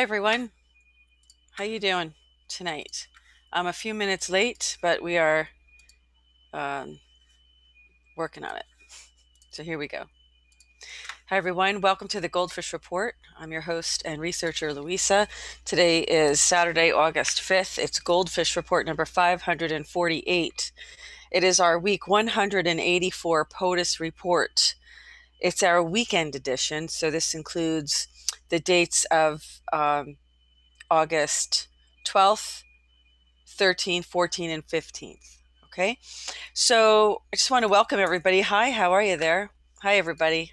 Hi everyone, how you doing tonight? I'm a few minutes late, but we are um, working on it. So here we go. Hi everyone, welcome to the GoldFish Report. I'm your host and researcher, Louisa. Today is Saturday, August 5th. It's GoldFish Report number 548. It is our week 184 POTUS report. It's our weekend edition, so this includes the dates of August 12th, 13th, 14th, and 15th. Okay, so I just want to welcome everybody. Hi, how are you there? Hi, everybody.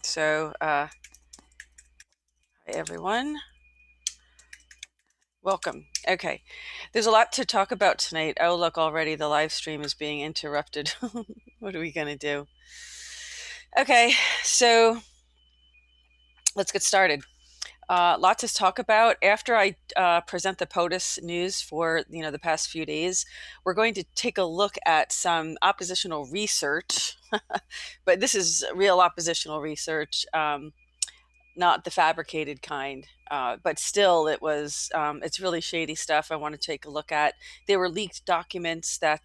So, hi, everyone. Welcome. Okay, there's a lot to talk about tonight. Oh, look, already the live stream is being interrupted. What are we going to do? Okay, so let's get started. Lots to talk about. After I present the POTUS news for the past few days, we're going to take a look at some oppositional research, but this is real oppositional research, not the fabricated kind. But still, it's really shady stuff I want to take a look at. There were leaked documents that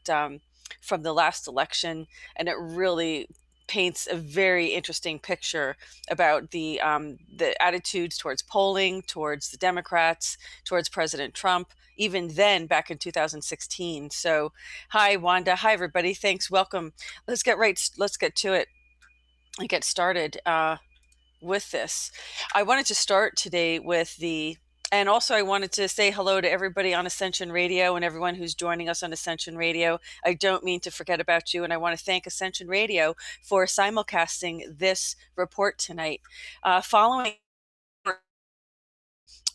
from the last election, and it really paints a very interesting picture about the attitudes towards polling, towards the Democrats, towards President Trump, even then back in 2016. So, hi Wanda, hi everybody, thanks, welcome. Let's get to it and get started with this. I wanted to start today with and also I wanted to say hello to everybody on Ascension Radio and everyone who's joining us on Ascension Radio. I don't mean to forget about you, and I want to thank Ascension Radio for simulcasting this report tonight. Following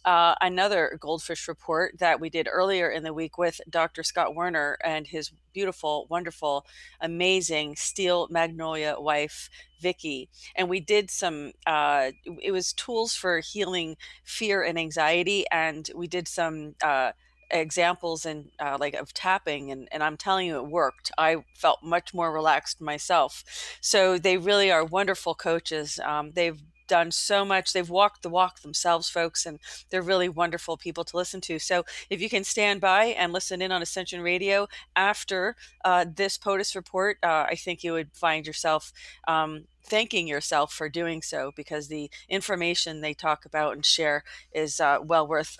another GoldFish report that we did earlier in the week with Dr. Scott Werner and his beautiful, wonderful, amazing steel magnolia wife, Vicki. And we did it was tools for healing fear and anxiety. And we did some examples and like of tapping, and I'm telling you, it worked. I felt much more relaxed myself. So they really are wonderful coaches. They've done so much. They've walked the walk themselves, folks, and they're really wonderful people to listen to. So if you can stand by and listen in on Ascension Radio after this POTUS report, I think you would find yourself thanking yourself for doing so, because the information they talk about and share is well worth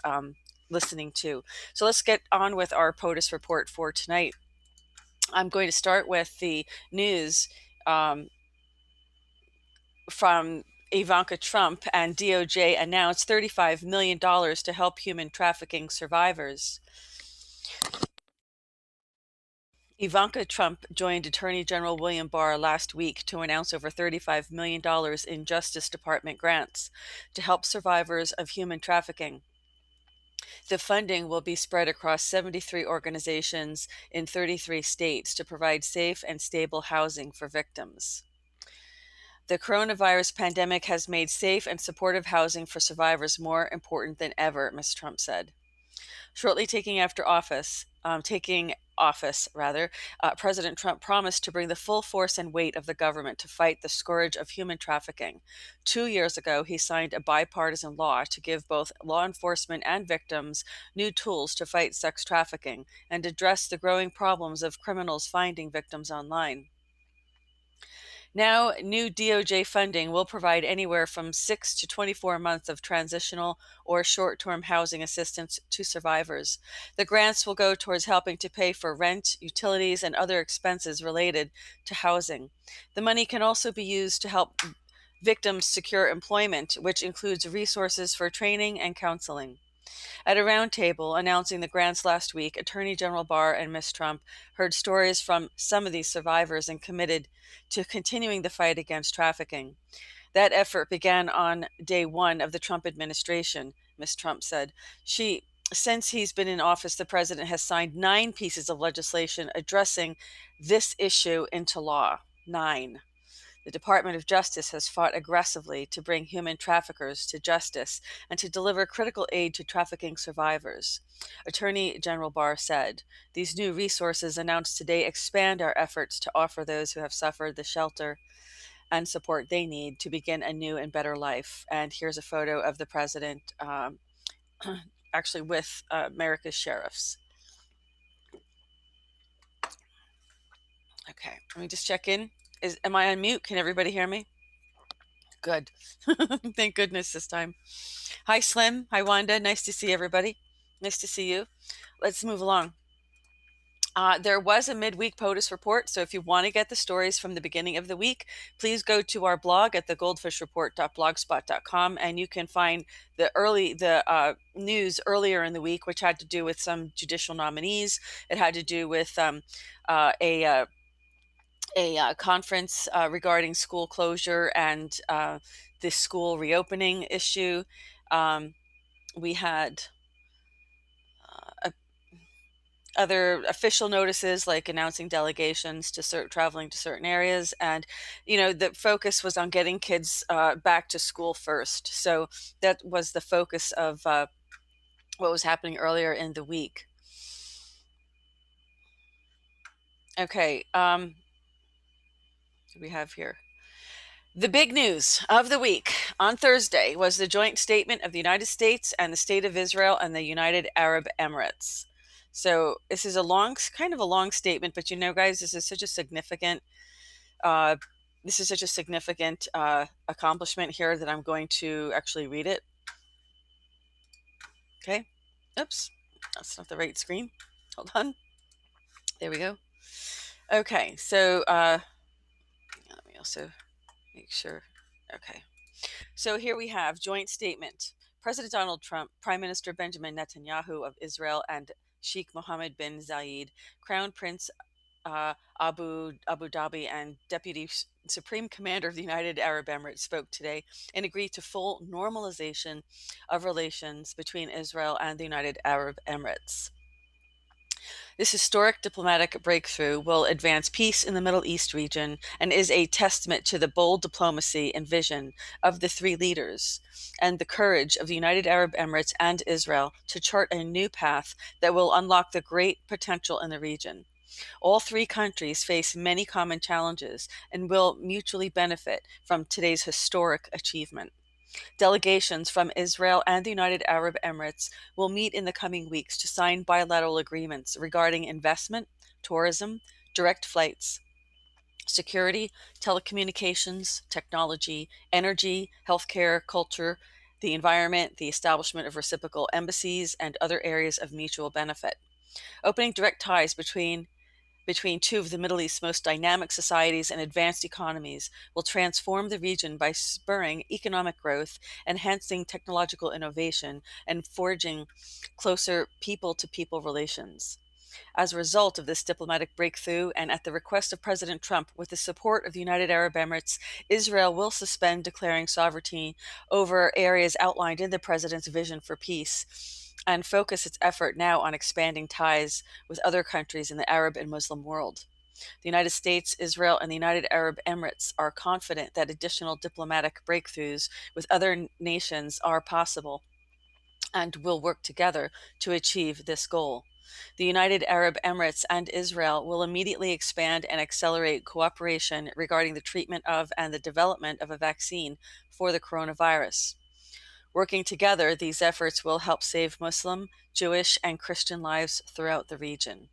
listening to. So let's get on with our POTUS report for tonight. I'm going to start with the news from Ivanka Trump, and DOJ announced $35 million to help human trafficking survivors. Ivanka Trump joined Attorney General William Barr last week to announce over $35 million in Justice Department grants to help survivors of human trafficking. The funding will be spread across 73 organizations in 33 states to provide safe and stable housing for victims. The coronavirus pandemic has made safe and supportive housing for survivors more important than ever, Ms. Trump said. Shortly taking office, President Trump promised to bring the full force and weight of the government to fight the scourge of human trafficking. 2 years ago, he signed a bipartisan law to give both law enforcement and victims new tools to fight sex trafficking and address the growing problems of criminals finding victims online. Now, new DOJ funding will provide anywhere from 6 to 24 months of transitional or short-term housing assistance to survivors. The grants will go towards helping to pay for rent, utilities, and other expenses related to housing. The money can also be used to help victims secure employment, which includes resources for training and counseling. At a roundtable announcing the grants last week, Attorney General Barr and Ms. Trump heard stories from some of these survivors and committed to continuing the fight against trafficking. That effort began on day one of the Trump administration, Ms. Trump said. Since he's been in office, the president has signed 9 pieces of legislation addressing this issue into law. 9. The Department of Justice has fought aggressively to bring human traffickers to justice and to deliver critical aid to trafficking survivors. Attorney General Barr said, "These new resources announced today expand our efforts to offer those who have suffered the shelter and support they need to begin a new and better life. And here's a photo of the president, actually with America's sheriffs. Okay, let me just check in. Am I on mute? Can everybody hear me? Good. Thank goodness this time. Hi, Slim. Hi, Wanda. Nice to see everybody. Nice to see you. Let's move along. There was a midweek POTUS report, so if you want to get the stories from the beginning of the week, please go to our blog at the goldfishreport.blogspot.com, and you can find the news earlier in the week, which had to do with some judicial nominees. It had to do with a conference regarding school closure and the school reopening issue. We had other official notices like announcing delegations to traveling to certain areas, and the focus was on getting kids back to school first. So that was the focus of what was happening earlier in the week. Okay, we have here the big news of the week on Thursday was the joint statement of the United States and the State of Israel and the United Arab Emirates. So this is kind of a long statement, but guys, this is such a significant accomplishment here that I'm going to actually read it. Okay. Oops, that's not the right screen. Hold on. There we go. Okay, so let me also make sure. Okay. So here we have joint statement. President Donald Trump, Prime Minister Benjamin Netanyahu of Israel, and Sheikh Mohammed bin Zayed, Crown Prince Abu Dhabi, and Deputy Supreme Commander of the United Arab Emirates spoke today and agreed to full normalization of relations between Israel and the United Arab Emirates. This historic diplomatic breakthrough will advance peace in the Middle East region and is a testament to the bold diplomacy and vision of the three leaders and the courage of the United Arab Emirates and Israel to chart a new path that will unlock the great potential in the region. All three countries face many common challenges and will mutually benefit from today's historic achievement. Delegations from Israel and the United Arab Emirates will meet in the coming weeks to sign bilateral agreements regarding investment, tourism, direct flights, security, telecommunications, technology, energy, healthcare, culture, the environment, the establishment of reciprocal embassies, and other areas of mutual benefit. Opening direct ties between two of the Middle East's most dynamic societies and advanced economies will transform the region by spurring economic growth, enhancing technological innovation, and forging closer people-to-people relations. As a result of this diplomatic breakthrough, and at the request of President Trump, with the support of the United Arab Emirates, Israel will suspend declaring sovereignty over areas outlined in the president's vision for peace and focus its effort now on expanding ties with other countries in the Arab and Muslim world. The United States, Israel, and the United Arab Emirates are confident that additional diplomatic breakthroughs with other nations are possible and will work together to achieve this goal. The United Arab Emirates and Israel will immediately expand and accelerate cooperation regarding the treatment of and the development of a vaccine for the coronavirus. Working together, these efforts will help save Muslim, Jewish, and Christian lives throughout the region.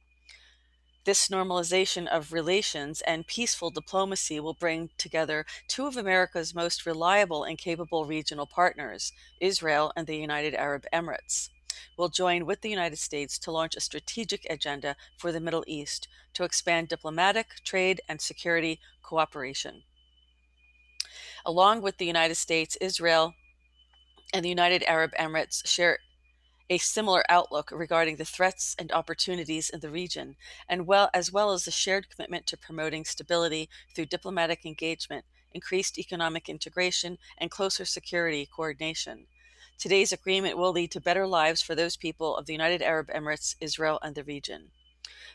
This normalization of relations and peaceful diplomacy will bring together two of America's most reliable and capable regional partners, Israel and the United Arab Emirates. Will join with the United States to launch a strategic agenda for the Middle East to expand diplomatic, trade, and security cooperation. Along with the United States, Israel and the United Arab Emirates share a similar outlook regarding the threats and opportunities in the region, and as well as the shared commitment to promoting stability through diplomatic engagement, increased economic integration, and closer security coordination. Today's agreement will lead to better lives for those people of the United Arab Emirates, Israel, and the region.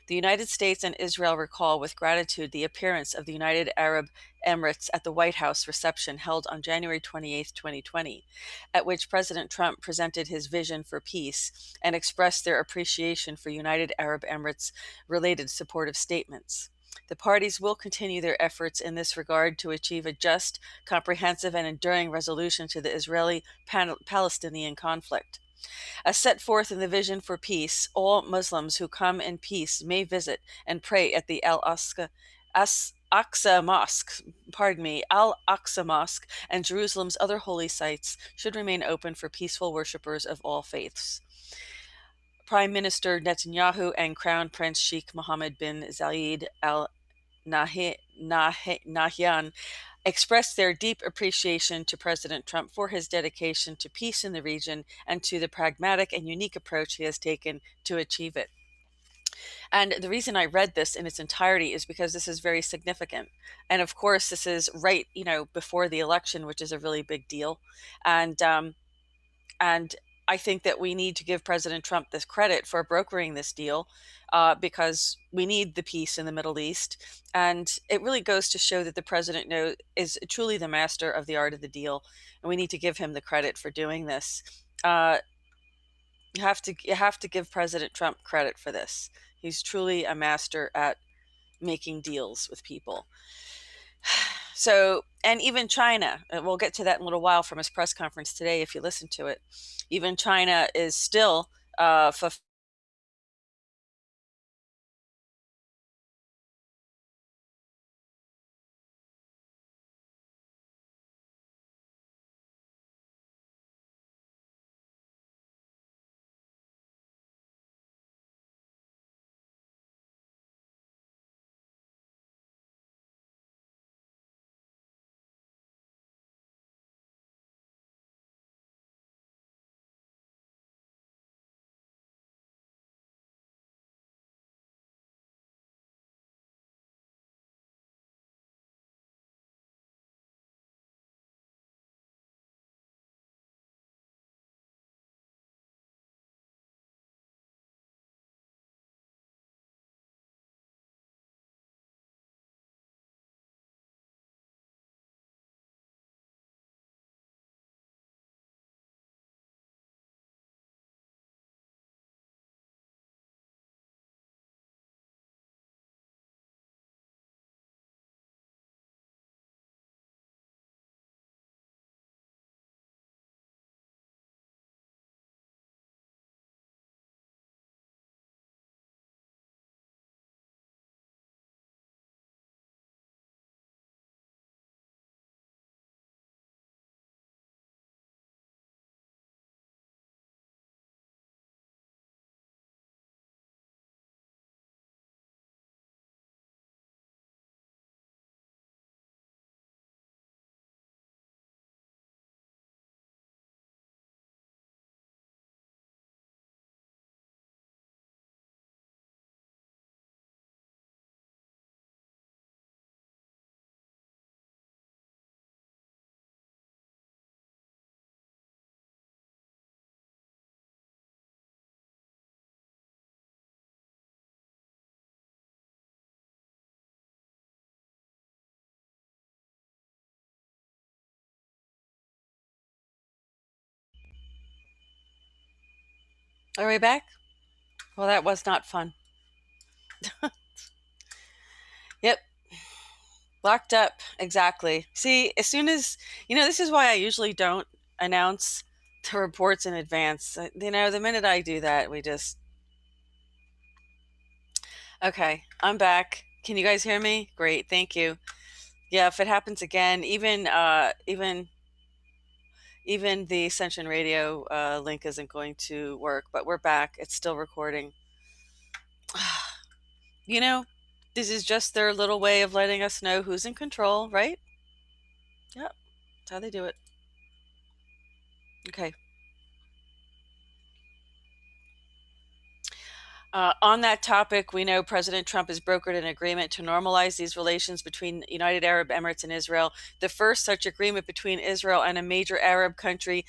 The United States and Israel recall with gratitude the appearance of the United Arab Emirates at the White House reception held on January 28, 2020, at which President Trump presented his vision for peace and expressed their appreciation for United Arab Emirates related supportive statements. The parties will continue their efforts in this regard to achieve a just, comprehensive, and enduring resolution to the Israeli-Palestinian conflict. As set forth in the Vision for Peace, all Muslims who come in peace may visit and pray at the Al-Aqsa Mosque, Al-Aqsa Mosque, and Jerusalem's other holy sites should remain open for peaceful worshippers of all faiths. Prime Minister Netanyahu and Crown Prince Sheikh Mohammed bin Zayed Al Nahyan expressed their deep appreciation to President Trump for his dedication to peace in the region and to the pragmatic and unique approach he has taken to achieve it. And the reason I read this in its entirety is because this is very significant. And of course, this is right, before the election, which is a really big deal. And I think that we need to give President Trump this credit for brokering this deal, because we need the peace in the Middle East. And it really goes to show that the president is truly the master of the art of the deal. And we need to give him the credit for doing this. You have to give President Trump credit for this. He's truly a master at making deals with people. So, and even China, we'll get to that in a little while from his press conference today if you listen to it. Even China is still Are we back? Well, that was not fun. Yep, locked up. Exactly. See, as soon as, this is why I usually don't announce the reports in advance. The minute I do that, we just. Okay, I'm back. Can you guys hear me? Great, thank you. Yeah, if it happens again, even the Ascension Radio link isn't going to work, but we're back. It's still recording. You know, this is just their little way of letting us know who's in control, right? Yep, that's how they do it. Okay. On that topic, we know President Trump has brokered an agreement to normalize these relations between United Arab Emirates and Israel, the first such agreement between Israel and a major Arab country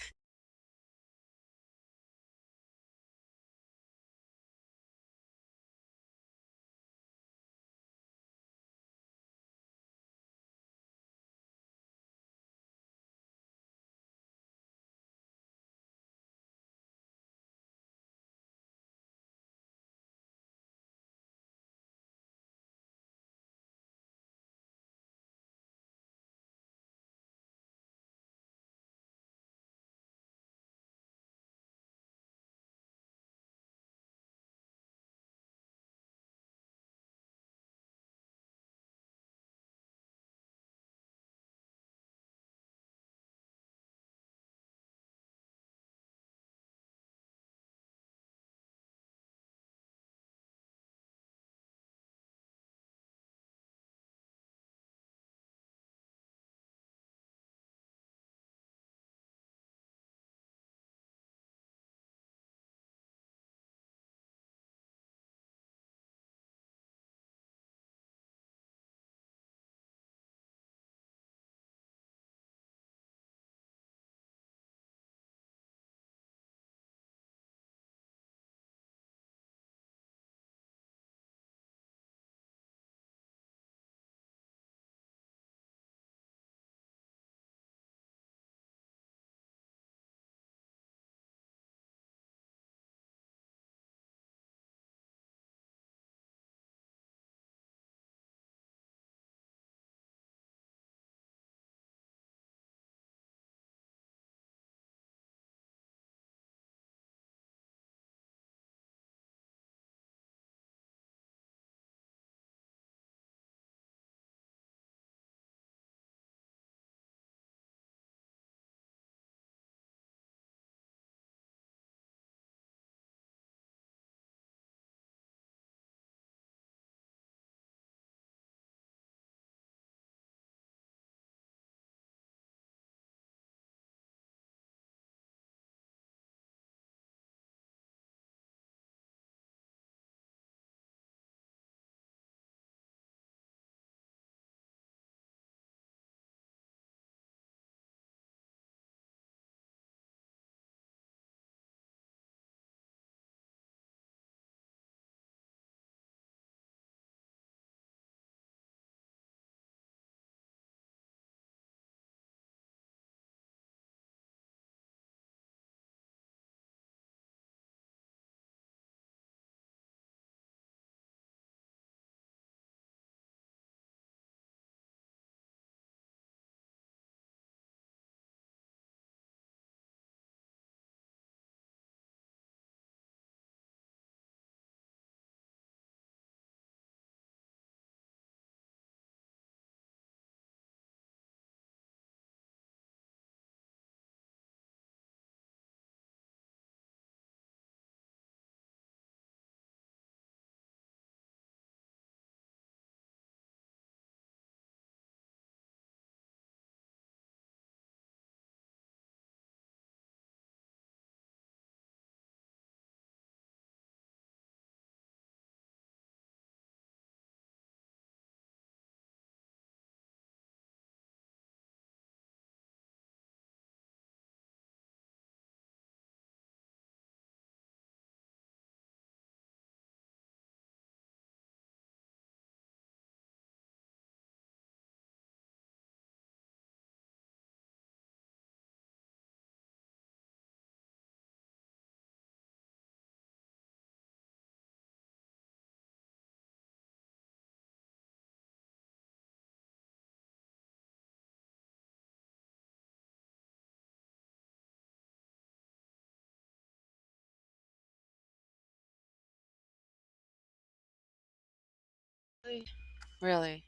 Really?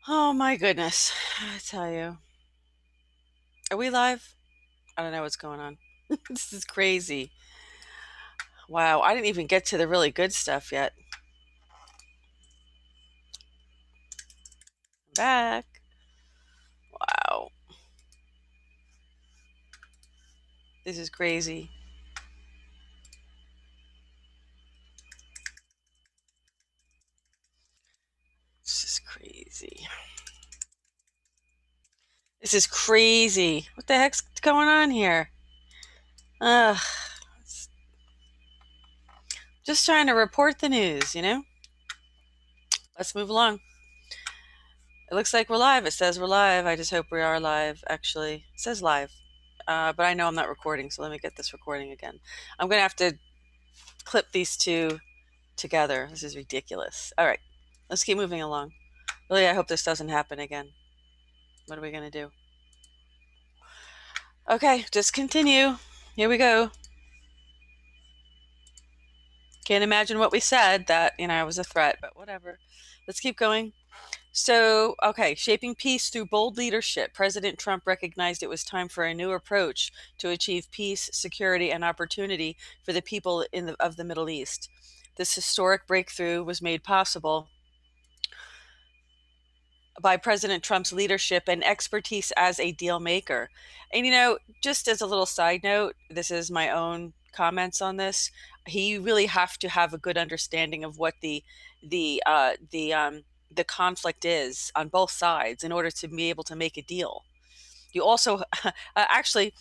Oh my goodness. I tell you. Are we live? I don't know what's going on. This is crazy. Wow, I didn't even get to the really good stuff yet. I'm back. Wow. This is crazy. This is crazy. This is crazy. What the heck's going on here? Ugh. Just trying to report the news, you know? Let's move along. It looks like we're live. It says we're live. I just hope we are live, actually. It says live. But I know I'm not recording, so let me get this recording again. I'm going to have to clip these two together. This is ridiculous. All right. Let's keep moving along. Really, I hope this doesn't happen again. What are we going to do? Okay, just continue. Here we go. Can't imagine what we said that, was a threat, but whatever. Let's keep going. So, okay, shaping peace through bold leadership. President Trump recognized it was time for a new approach to achieve peace, security, and opportunity for the people of the Middle East. This historic breakthrough was made possible by President Trump's leadership and expertise as a deal maker. And, just as a little side note, this is my own comments on this. He really have to have a good understanding of what the conflict is on both sides in order to be able to make a deal. You also actually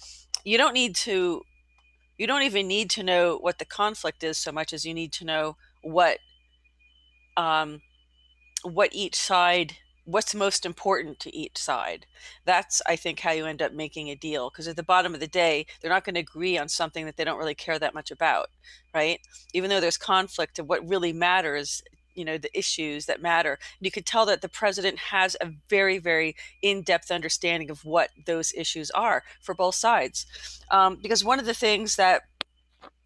you don't even need to know what the conflict is so much as you need to know um, what each side, what's most important to each side. That's, I think, how you end up making a deal, because at the bottom of the day, they're not going to agree on something that they don't really care that much about, right? Even though there's conflict, of what really matters, the issues that matter. And you could tell that the president has a very, very in-depth understanding of what those issues are for both sides. Because one of the things that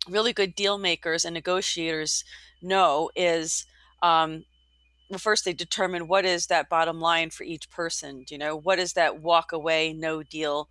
really good deal makers and negotiators know is, well, first they determine what is that bottom line for each person. What is that walk away, no deal?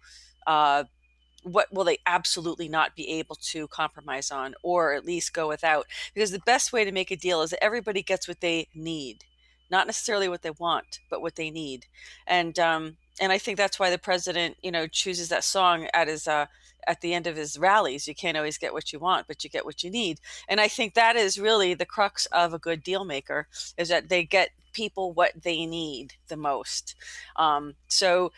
What will they absolutely not be able to compromise on, or at least go without? Because the best way to make a deal is that everybody gets what they need, not necessarily what they want, but what they need. And I think that's why the president, chooses that song at the end of his rallies. You can't always get what you want, but you get what you need. And I think that is really the crux of a good deal maker, is that they get people what they need the most. So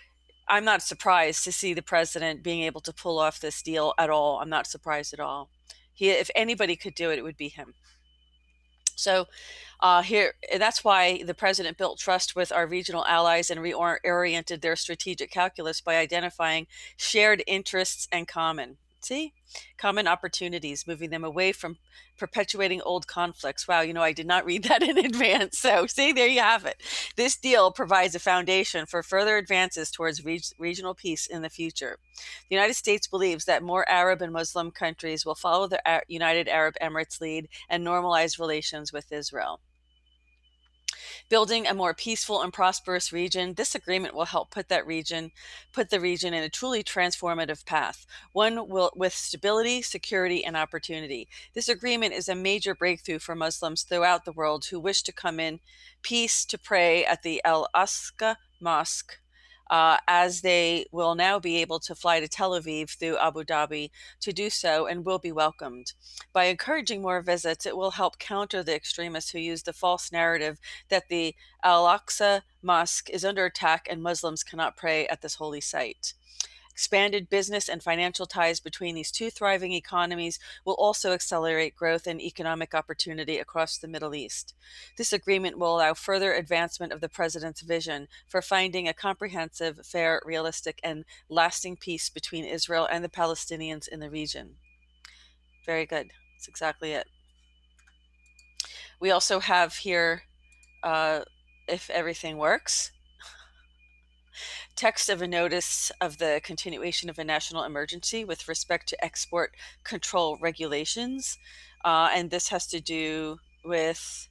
I'm not surprised to see the president being able to pull off this deal at all. I'm not surprised at all. If anybody could do it, it would be him. So that's why the president built trust with our regional allies and reoriented their strategic calculus by identifying shared interests and common opportunities, moving them away from perpetuating old conflicts. Wow, I did not read that in advance. So see, there you have it. This deal provides a foundation for further advances towards regional peace in the future. The United States believes that more Arab and Muslim countries will follow the United Arab Emirates lead and normalize relations with Israel. Building a more peaceful and prosperous region, this agreement will help put the region in a truly transformative path, one with stability, security, and opportunity. This agreement is a major breakthrough for Muslims throughout the world who wish to come in peace to pray at the Al-Aqsa Mosque, as they will now be able to fly to Tel Aviv through Abu Dhabi to do so, and will be welcomed. By encouraging more visits, it will help counter the extremists who use the false narrative that the Al-Aqsa Mosque is under attack and Muslims cannot pray at this holy site. Expanded business and financial ties between these two thriving economies will also accelerate growth and economic opportunity across the Middle East. This agreement will allow further advancement of the president's vision for finding a comprehensive, fair, realistic, and lasting peace between Israel and the Palestinians in the region. Very good. That's exactly it. We also have here, if everything works, text of a notice of the continuation of a national emergency with respect to export control regulations. And this has to do with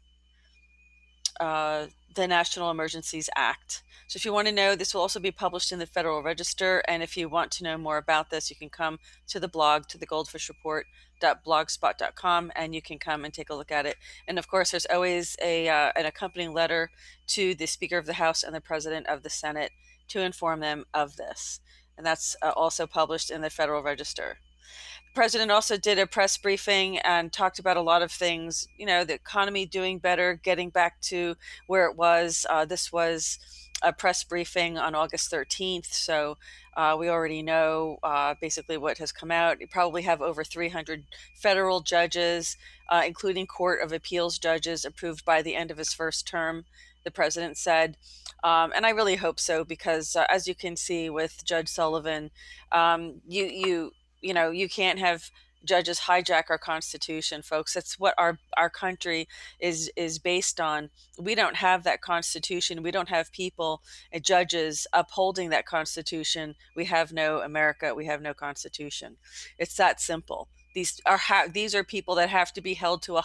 the National Emergencies Act. So if you want to know, this will also be published in the Federal Register. And if you want to know more about this, you can come to the blog, to the goldfishreport.blogspot.com, and you can come and take a look at it. And of course, there's always an accompanying letter to the Speaker of the House and the President of the Senate to inform them of this. And that's also published in the Federal Register. The president also did a press briefing and talked about a lot of things, the economy doing better, getting back to where it was. This was a press briefing on August 13th. So we already know basically what has come out. You probably have over 300 federal judges, including Court of Appeals judges, approved by the end of his first term, the president said. And I really hope so, because as you can see with Judge Sullivan, you can't have judges hijack our Constitution, folks. That's what our country is based on. We don't have that Constitution. We don't have people and judges upholding that Constitution. We have no America. We have no Constitution. It's that simple. These are people that have to be held to a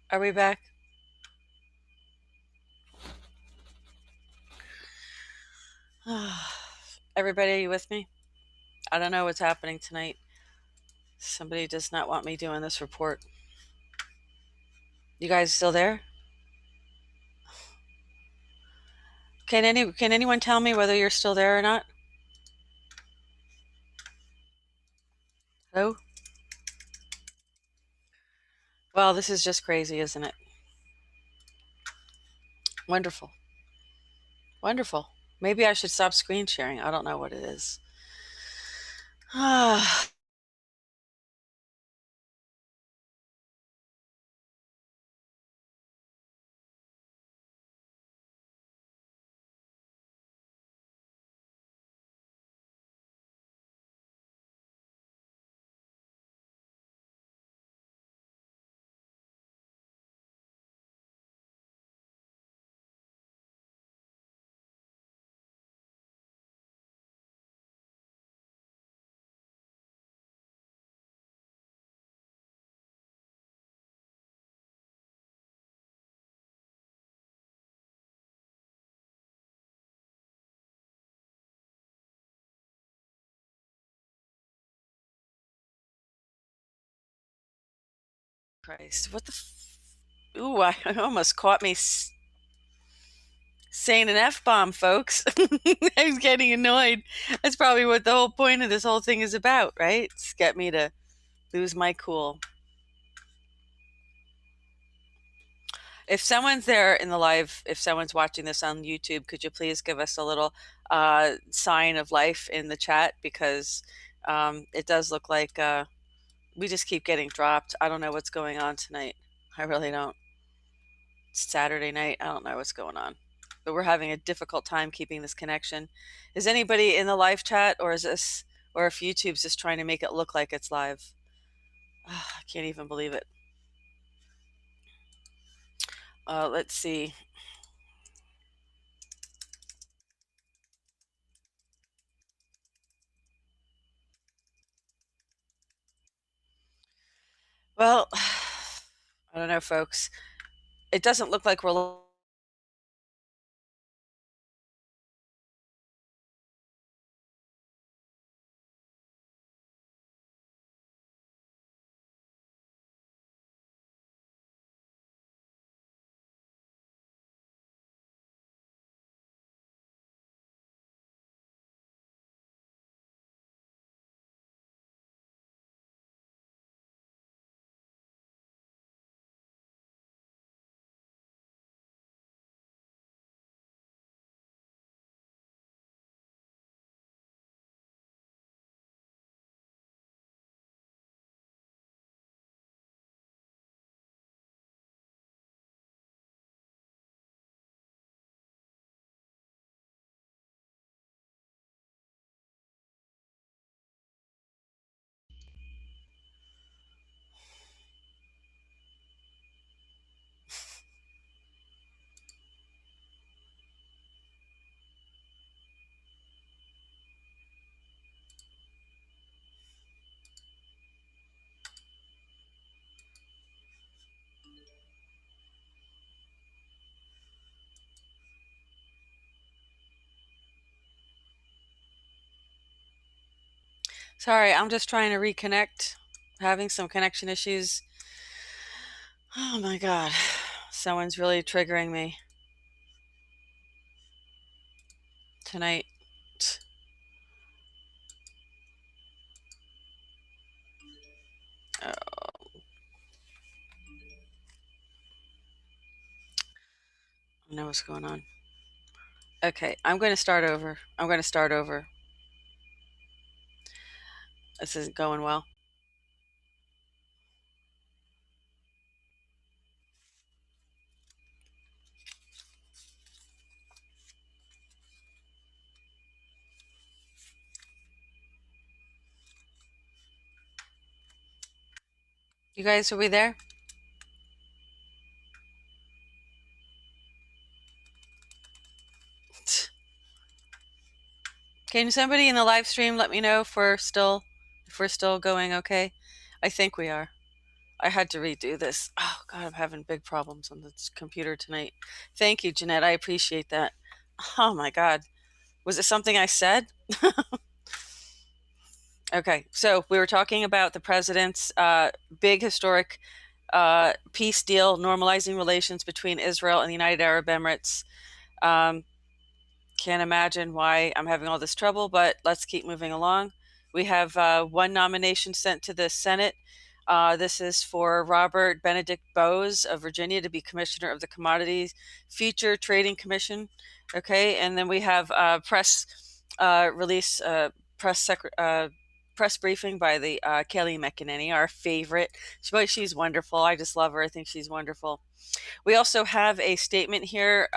Are we back? Everybody, are you with me? I don't know what's happening tonight. Somebody does not want me doing this report. You guys still there? Can anyone tell me whether you're still there or not? Hello? Well, this is just crazy, isn't it? Wonderful. Wonderful. Maybe I should stop screen sharing. I don't know what it is. Christ. What the Ooh, I almost caught me saying an F-bomb, folks. I was getting annoyed. That's probably what the whole point of this whole thing is about, right? It's get me to lose my cool. If someone's there in the live, if someone's watching this on YouTube, could you please give us a little sign of life in the chat? Because it does look like we just keep getting dropped. I don't know what's going on tonight. I really don't. It's Saturday night. I don't know what's going on. But we're having a difficult time keeping this connection. Is anybody in the live chat, or is this, or if YouTube's just trying to make it look like it's live? Oh, I can't even believe it. Let's see. Well, I don't know, folks. It doesn't look like we're sorry, I'm just trying to reconnect. Having some connection issues. Oh my God. Someone's really triggering me tonight. Oh, I know what's going on. Okay, I'm going to start over. This isn't going well. You guys, are we there? Can somebody in the live stream let me know if we're still going okay? I think we are. I had to redo this. Oh God, I'm having big problems on this computer tonight. Thank you, Jeanette. I appreciate that. Oh my God. Was it something I said? Okay, so we were talking about the president's big historic peace deal normalizing relations between Israel and the United Arab Emirates. Can't imagine why I'm having all this trouble, but let's keep moving along. We have one nomination sent to the Senate. This is for Robert Benedict Bowes of Virginia to be commissioner of the Commodities Future Trading Commission. Okay, and then we have press release, press briefing by the Kelly McEnany, our favorite. She's wonderful. I just love her. I think she's wonderful. We also have a statement here.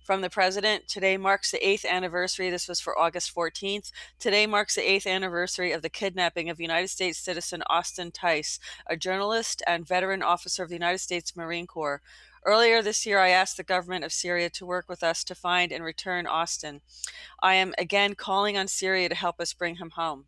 From the president. Today marks the 8th anniversary. This was for August 14th. Today marks the 8th anniversary of the kidnapping of United States citizen Austin Tice, a journalist and veteran officer of the United States Marine Corps. Earlier this year, I asked the government of Syria to work with us to find and return Austin. I am again calling on Syria to help us bring him home.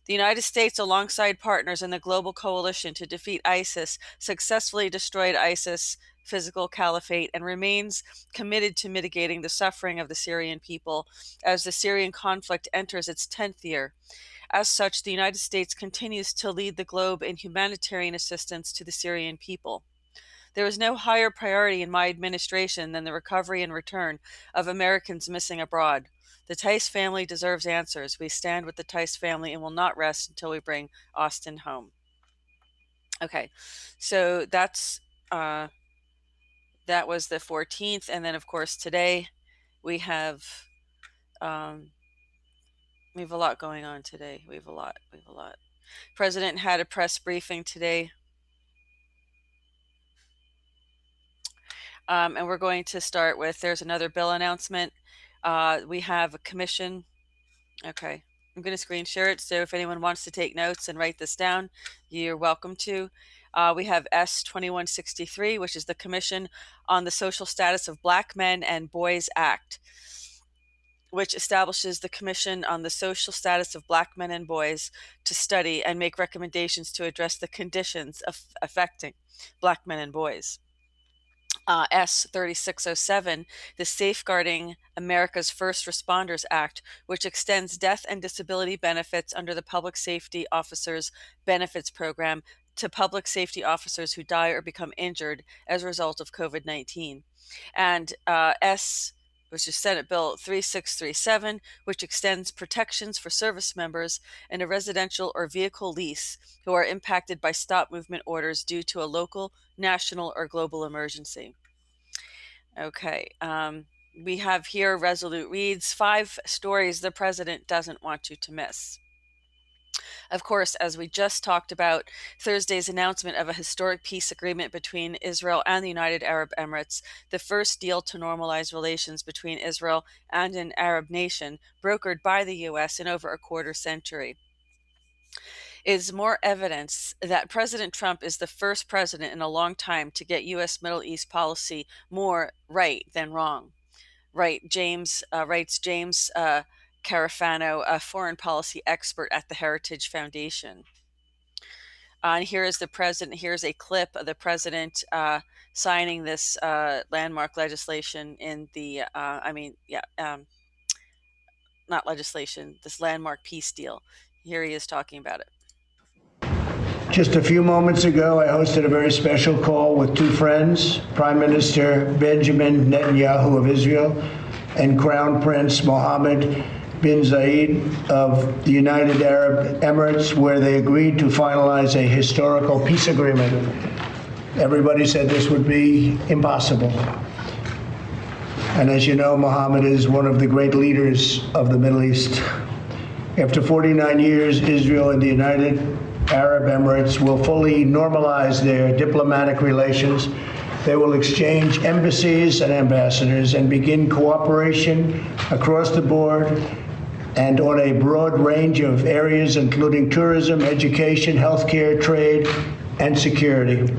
The United States, alongside partners in the global coalition to defeat ISIS, successfully destroyed ISIS physical caliphate and remains committed to mitigating the suffering of the Syrian people as the Syrian conflict enters its 10th year. As such, the United States continues to lead the globe in humanitarian assistance to the Syrian people. There is no higher priority in my administration than the recovery and return of Americans missing abroad. The Tice family deserves answers. We stand with the Tice family and will not rest until we bring Austin home. Okay, so that was the 14th, and then of course today we have a lot going on today. We have a lot. President had a press briefing today. And we're going to start with, there's another bill announcement. We have a commission. Okay, I'm going to screen share it. So if anyone wants to take notes and write this down, you're welcome to. We have S2163, which is the Commission on the Social Status of Black Men and Boys Act, which establishes the Commission on the Social Status of Black Men and Boys to study and make recommendations to address the conditions affecting Black men and boys. S3607, the Safeguarding America's First Responders Act, which extends death and disability benefits under the Public Safety Officers Benefits Program to public safety officers who die or become injured as a result of COVID-19. And which is Senate Bill 3637, which extends protections for service members in a residential or vehicle lease who are impacted by stop movement orders due to a local, national, or global emergency. Okay, we have here Resolute reads 5 stories the president doesn't want you to miss. Of course, as we just talked about, Thursday's announcement of a historic peace agreement between Israel and the United Arab Emirates, the first deal to normalize relations between Israel and an Arab nation, brokered by the U.S. in over a quarter century, is more evidence that President Trump is the first president in a long time to get U.S. Middle East policy more right than wrong. Writes James Carafano, a foreign policy expert at the Heritage Foundation. And here is the president. Here's a clip of the president signing this landmark legislation in the, not legislation, this landmark peace deal. Here he is talking about it. Just a few moments ago, I hosted a very special call with 2 friends, Prime Minister Benjamin Netanyahu of Israel and Crown Prince Mohammed bin Zayed of the United Arab Emirates, where they agreed to finalize a historical peace agreement. Everybody said this would be impossible. And as you know, Mohammed is one of the great leaders of the Middle East. After 49 years, Israel and the United Arab Emirates will fully normalize their diplomatic relations. They will exchange embassies and ambassadors and begin cooperation across the board and on a broad range of areas, including tourism, education, healthcare, trade, and security.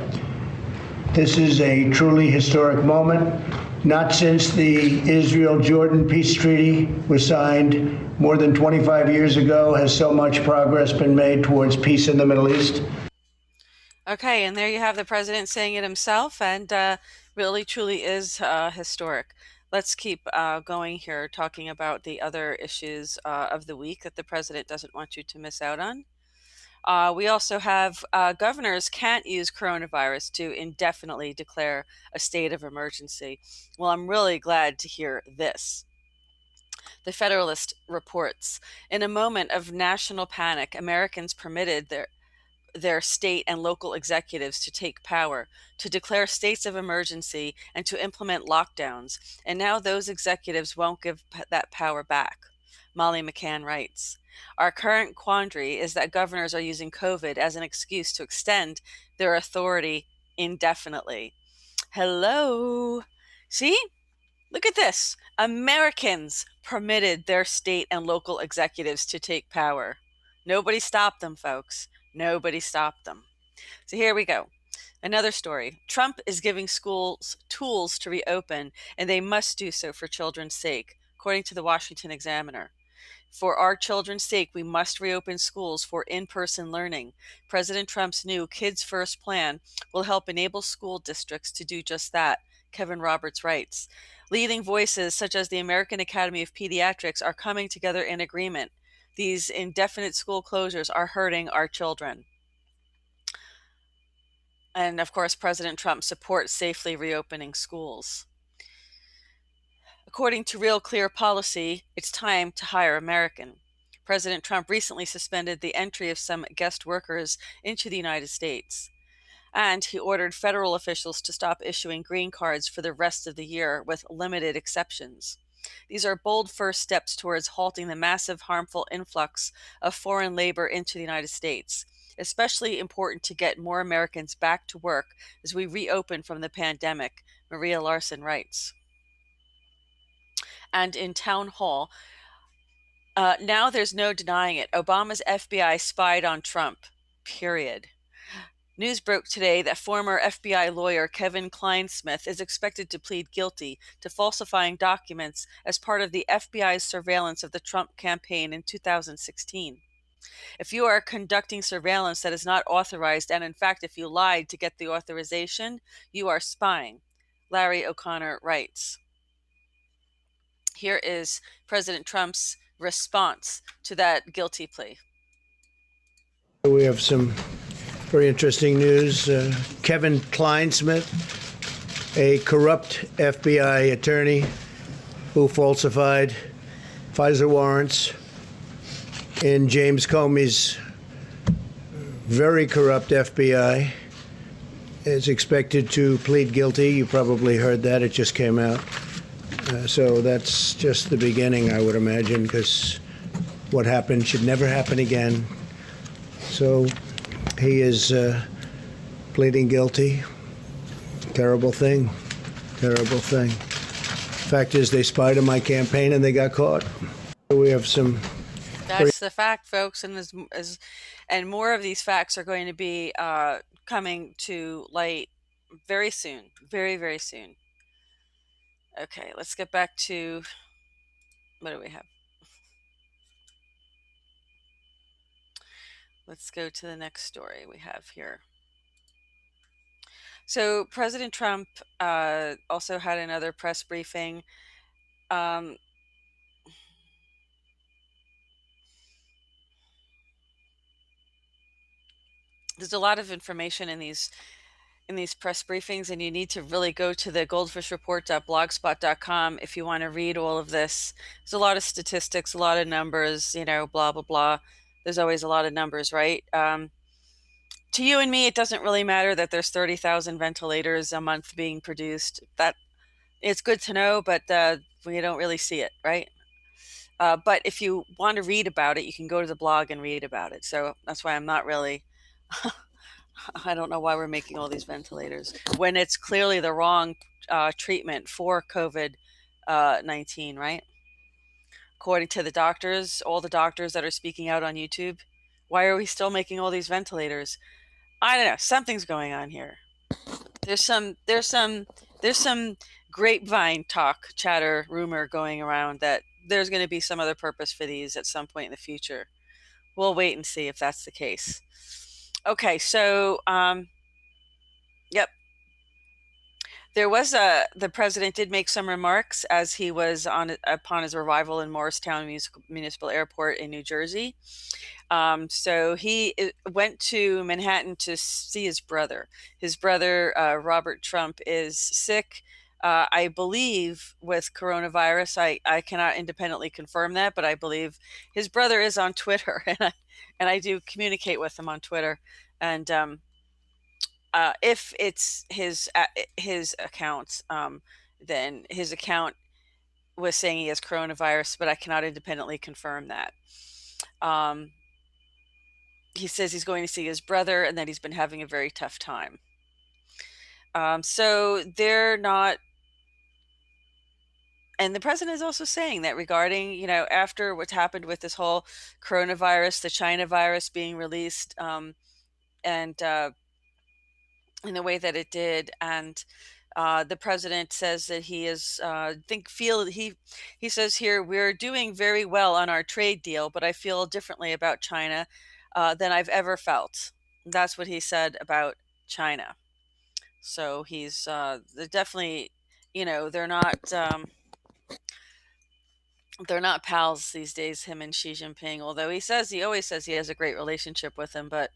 This is a truly historic moment. Not since the Israel-Jordan peace treaty was signed more than 25 years ago has so much progress been made towards peace in the Middle East. Okay, and there you have the president saying it himself, and really truly is historic. Let's keep going here, talking about the other issues of the week that the president doesn't want you to miss out on. We also have governors can't use coronavirus to indefinitely declare a state of emergency. Well, I'm really glad to hear this. The Federalist reports, in a moment of national panic, Americans permitted their state and local executives to take power, to declare states of emergency, and to implement lockdowns. And now those executives won't give that power back. Molly McCann writes, our current quandary is that governors are using COVID as an excuse to extend their authority indefinitely. Hello? See? Look at this. Americans permitted their state and local executives to take power. Nobody stopped them, folks. Nobody stopped them. So here we go. Another story. Trump is giving schools tools to reopen, and they must do so for children's sake, according to the Washington Examiner. For our children's sake, we must reopen schools for in-person learning. President Trump's new Kids First plan will help enable school districts to do just that, Kevin Roberts writes. Leading voices such as the American Academy of Pediatrics are coming together in agreement. These indefinite school closures are hurting our children. And of course, President Trump supports safely reopening schools. According to Real Clear Policy, it's time to hire American. President Trump recently suspended the entry of some guest workers into the United States, and he ordered federal officials to stop issuing green cards for the rest of the year with limited exceptions. These are bold first steps towards halting the massive harmful influx of foreign labor into the United States, especially important to get more Americans back to work as we reopen from the pandemic, Maria Larson writes. And in Town Hall, now there's no denying it. Obama's FBI spied on Trump, period. News broke today that former FBI lawyer Kevin Clinesmith is expected to plead guilty to falsifying documents as part of the FBI's surveillance of the Trump campaign in 2016. If you are conducting surveillance that is not authorized, and in fact, if you lied to get the authorization, you are spying, Larry O'Connor writes. Here is President Trump's response to that guilty plea. We have some very interesting news. Kevin Clinesmith, a corrupt FBI attorney who falsified FISA warrants in James Comey's very corrupt FBI, is expected to plead guilty. You probably heard that. It just came out. So that's just the beginning, I would imagine, because what happened should never happen again. So he is pleading guilty. Terrible thing. Terrible thing. Fact is, they spied on my campaign and they got caught. We have some. That's the fact, folks, and more of these facts are going to be coming to light very soon, very, very soon. Okay, let's get back to, what do we have? Let's go to the next story we have here. So President Trump also had another press briefing. There's a lot of information in these press briefings, and you need to really go to the goldfishreport.blogspot.com if you want to read all of this. There's a lot of statistics, a lot of numbers, blah, blah, blah. There's always a lot of numbers, right? To you and me, it doesn't really matter that there's 30,000 ventilators a month being produced. That it's good to know, but we don't really see it, right? But if you want to read about it, you can go to the blog and read about it. So that's why I'm not really I don't know why we're making all these ventilators when it's clearly the wrong treatment for COVID-19, right? According to the doctors, all the doctors that are speaking out on YouTube, why are we still making all these ventilators? I don't know. Something's going on here. There's some grapevine talk, chatter, rumor going around that there's going to be some other purpose for these at some point in the future. We'll wait and see if that's the case. Okay, so yep. There was the president did make some remarks as he was upon his arrival in Morristown Municipal Airport in New Jersey. So he went to Manhattan to see his brother. His brother, Robert Trump, is sick, I believe, with coronavirus. I cannot independently confirm that, but I believe his brother is on Twitter, and I do communicate with him on Twitter. And if it's his account, then his account was saying he has coronavirus, but I cannot independently confirm that. He says he's going to see his brother and that he's been having a very tough time. So they're not. And the president is also saying that regarding, after what's happened with this whole coronavirus, the China virus being released, and in the way that it did, and The president says that he is he says here, we're doing very well on our trade deal, but I feel differently about China than I've ever felt. That's what he said about China. So he's they're definitely, they're not pals these days, him and Xi Jinping, although he always says he has a great relationship with him, but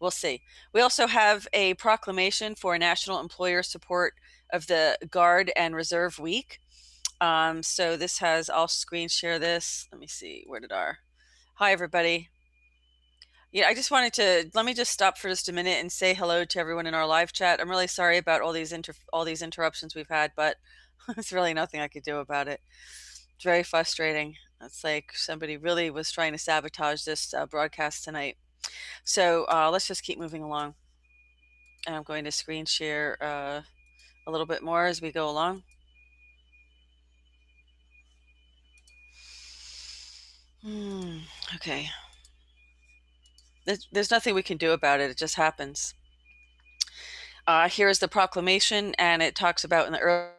we'll see. We also have a proclamation for National Employer Support of the Guard and Reserve Week. So this has, I'll screen share this. Let me see, hi everybody. Yeah, I just wanted to, let me just stop for just a minute and say hello to everyone in our live chat. I'm really sorry about all these interruptions we've had, but there's really nothing I could do about it. It's very frustrating. It's like somebody really was trying to sabotage this broadcast tonight. So let's just keep moving along. And I'm going to screen share a little bit more as we go along. Okay. There's nothing we can do about it. It just happens. Here is the proclamation, and it talks about in the early